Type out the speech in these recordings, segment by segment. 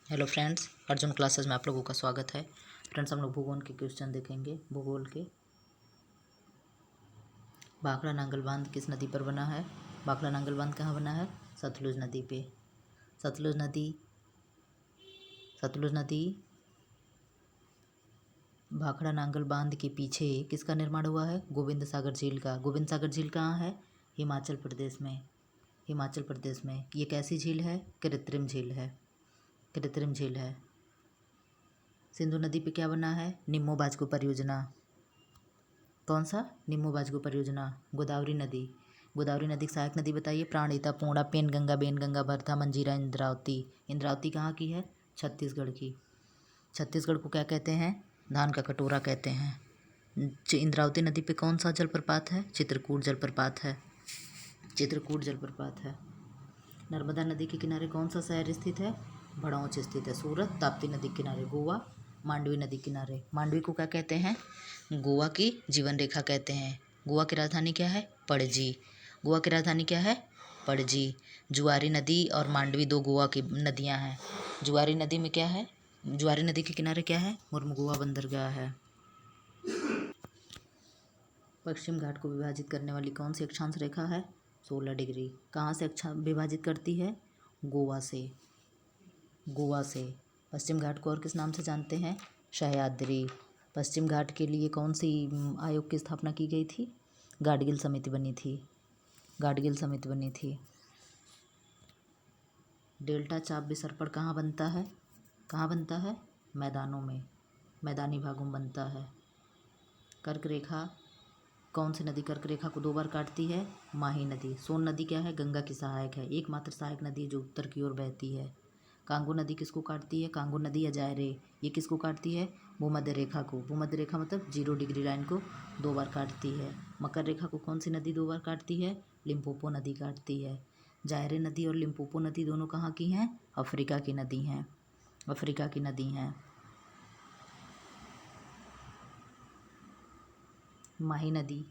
Hello friends, Arjun classes में आप लोगों का स्वागत है। फ्रेंड्स, हम लोग भूगोल के क्वेश्चन देखेंगे। भूगोल के भाखड़ा नांगल बांध किस नदी पर बना है? भाखड़ा नांगल बांध कहाँ बना है? सतलुज नदी पे। सतलुज नदी भाखड़ा नांगल बांध के पीछे किसका निर्माण हुआ है? गोविंद सागर झील का। गोविंद सागर झील कहाँ है? हिमाचल प्रदेश में। हिमाचल प्रदेश में। ये कैसी झील है? कृत्रिम झील है। कृत्रिम झील है। सिंधु नदी पे क्या बना है? निम्मो बाजको परियोजना। कौन सा? निम्मो बाजको परियोजना। गोदावरी नदी। गोदावरी नदी की सहायक नदी बताइए। प्राणहिता, पूर्णा, पेनगंगा, बेनगंगा, भरथा, मंजीरा, इंद्रावती। इंद्रावती कहाँ की है? छत्तीसगढ़ की। छत्तीसगढ़ को क्या कहते हैं? धान का कटोरा कहते हैं। इंद्रावती नदी पे कौन सा जलप्रपात है? चित्रकूट जलप्रपात है। चित्रकूट जलप्रपात है। नर्मदा नदी के किनारे कौन सा शहर स्थित है? भड़ौच स्थित है। सूरत। ताप्ती नदी के किनारे गोवा। मांडवी नदी किनारे। मांडवी को क्या कहते हैं? गोवा की जीवन रेखा कहते हैं। गोवा की राजधानी क्या है? पणजी। गोवा की राजधानी क्या है? पणजी। जुआरी नदी और मांडवी दो गोवा की नदियां हैं। जुआरी नदी में क्या है? जुआरी नदी के किनारे क्या है? मुर्मुगुआ बंदरगाह है। पश्चिम घाट को विभाजित करने वाली कौन सी अक्षांश रेखा है? 16 डिग्री। कहाँ से विभाजित करती है? गोवा से। गोवा से। पश्चिम घाट को और किस नाम से जानते हैं? सह्याद्री। पश्चिम घाट के लिए कौन सी आयोग की स्थापना की गई थी? गाडगिल समिति बनी थी। गाडगिल समिति बनी थी। डेल्टा चाप विसर्पण कहाँ बनता है? कहाँ बनता है? मैदानों में। मैदानी भागों में बनता है। कर्क रेखा, कौन सी नदी कर्क रेखा को 2 बार काटती है? माही नदी। सोन नदी क्या है? गंगा की सहायक है। एकमात्र सहायक नदी जो उत्तर की ओर बहती है। कांगो नदी किसको काटती है? कांगो नदी या जायरे, ये किसको काटती है? भूमध्य रेखा को। भूमध्य रेखा मतलब 0 डिग्री लाइन को 2 बार काटती है। मकर रेखा को कौन सी नदी 2 बार काटती है? लिम्पोपो नदी काटती है। जायरे नदी और लिम्पोपो नदी दोनों कहाँ की हैं? अफ्रीका की नदी हैं। अफ्रीका की नदी हैं। माही नदी।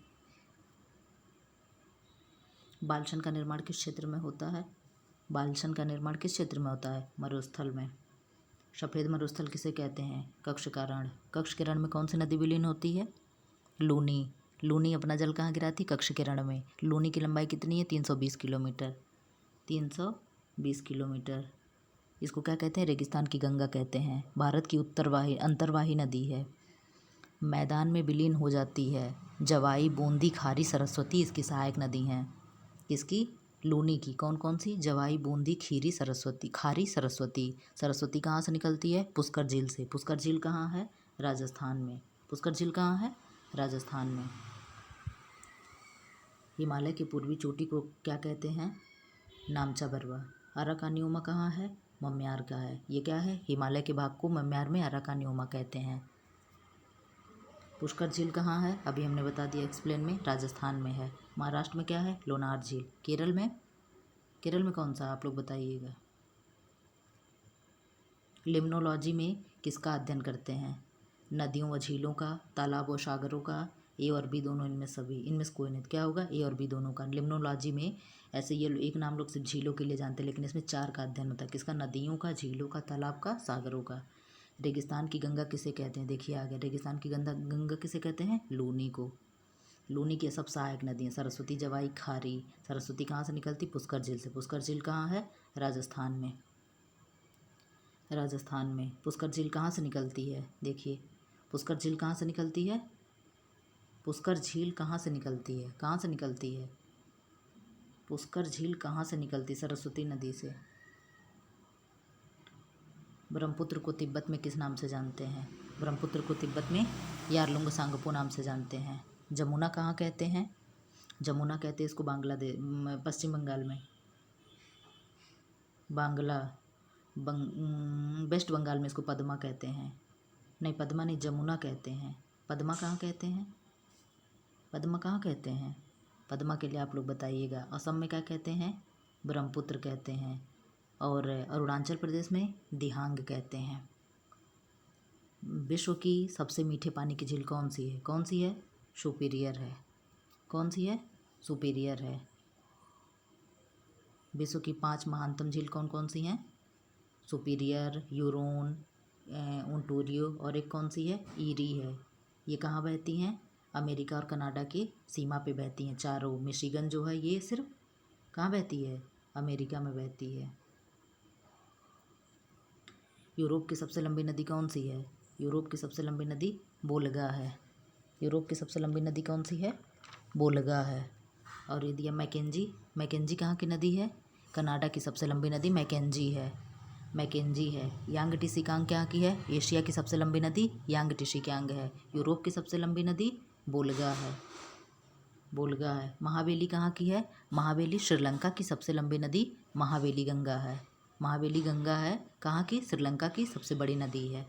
बालसन का निर्माण किस क्षेत्र में होता है? बालसन का निर्माण किस क्षेत्र में होता है? मरुस्थल में। सफ़ेद मरुस्थल किसे कहते हैं? कक्ष का रण। कक्ष के रण में कौन सी नदी विलीन होती है? लूनी। लूनी अपना जल कहाँ गिराती? कक्ष के रण में। लूनी की लंबाई कितनी है? 320 किलोमीटर। 320 किलोमीटर। इसको क्या कहते हैं? रेगिस्तान की गंगा कहते हैं। भारत की अंतर्वाही नदी है। मैदान में विलीन हो जाती है। जवाई, बूंदी, खारी, सरस्वती इसकी सहायक नदी हैं। किसकी? लूनी की। कौन कौन सी? जवाई, बूंदी, खीरी, सरस्वती, खारी, सरस्वती। सरस्वती कहाँ से निकलती है? पुष्कर झील से। पुष्कर झील कहाँ है? राजस्थान में। पुष्कर झील कहाँ है? राजस्थान में। हिमालय की पूर्वी चोटी को क्या कहते हैं? नामचा बरवा। अराकानियोमा कहाँ है? मम्यार का है। ये क्या है? हिमालय के भाग को मम्यार में अराकानियोमा कहते हैं। पुष्कर झील कहाँ है? अभी हमने बता दिया एक्सप्लेन में, राजस्थान में है। महाराष्ट्र में क्या है? लोनार झील। केरल में? केरल में कौन सा आप लोग बताइएगा। लिम्नोलॉजी में किसका अध्ययन करते हैं? नदियों व झीलों का, तालाब व सागरों का, ए और बी दोनों, इनमें सभी, इनमें से कोई नहीं। क्या होगा? ए और बी दोनों का। लिम्नोलॉजी में ऐसे ये एक नाम लोग सिर्फ झीलों के लिए जानते हैं, लेकिन इसमें 4 का अध्ययन होता है। किसका? नदियों का, झीलों का, तालाब का, सागरों का। रेगिस्तान की गंगा किसे कहते हैं? देखिए आगे, रेगिस्तान की गंगा किसे कहते हैं? लूनी को। लूनी की सब सहायक नदियाँ सरस्वती, जवाई, खारी। सरस्वती कहाँ से निकलती? पुष्कर झील से। पुष्कर झील कहाँ है? राजस्थान में। राजस्थान में। पुष्कर झील कहाँ से निकलती है? देखिए, पुष्कर झील कहाँ से निकलती है? पुष्कर झील कहाँ से निकलती है? कहाँ से निकलती है? पुष्कर झील कहाँ से निकलती? सरस्वती नदी से। ब्रह्मपुत्र को तिब्बत में किस नाम से जानते हैं? ब्रह्मपुत्र को तिब्बत में यारलुंग सांगपो नाम से जानते हैं। जमुना कहाँ कहते हैं? जमुना कहते हैं इसको बांग्लादेश, पश्चिम बंगाल में। वेस्ट बंगाल में इसको पद्मा कहते हैं। नहीं, पद्मा नहीं, जमुना कहते हैं। पद्मा कहाँ कहते हैं? पद्मा कहाँ कहते हैं? पद्मा के लिए आप लोग बताइएगा। असम में क्या कहते हैं? ब्रह्मपुत्र कहते हैं। और अरुणाचल प्रदेश में दिहांग कहते हैं। विश्व की सबसे मीठे पानी की झील कौन सी है? कौन सी है? सुपीरियर है। कौन सी है? सुपीरियर है। विश्व की 5 महानतम झील कौन कौन सी हैं? सुपीरियर, यूरोन, ओंटारियो, और एक कौन सी है, ईरी है। ये कहाँ बहती हैं, अमेरिका और कनाडा की सीमा पे बहती हैं चारों। मिशिगन जो है ये सिर्फ कहाँ बहती है, अमेरिका में बहती है। यूरोप की सबसे लंबी नदी कौन सी है, यूरोप की सबसे लंबी नदी वोल्गा है। यूरोप की सबसे लंबी नदी कौन सी है, वोल्गा है। और ये दिया मैकेंजी, मैकेंजी कहाँ की नदी है, कनाडा की सबसे लंबी नदी मैकेंजी है, मैकेंजी है। यांगटीसिकांग क्या की है, एशिया की सबसे लंबी नदी यांगटीसिकांग है। यूरोप की सबसे लंबी नदी वोल्गा है, वोल्गा है। महावेली कहाँ की है, महावेली श्रीलंका की सबसे लंबी नदी महावेली गंगा है, महावेली गंगा है कहाँ की, श्रीलंका की सबसे बड़ी नदी है।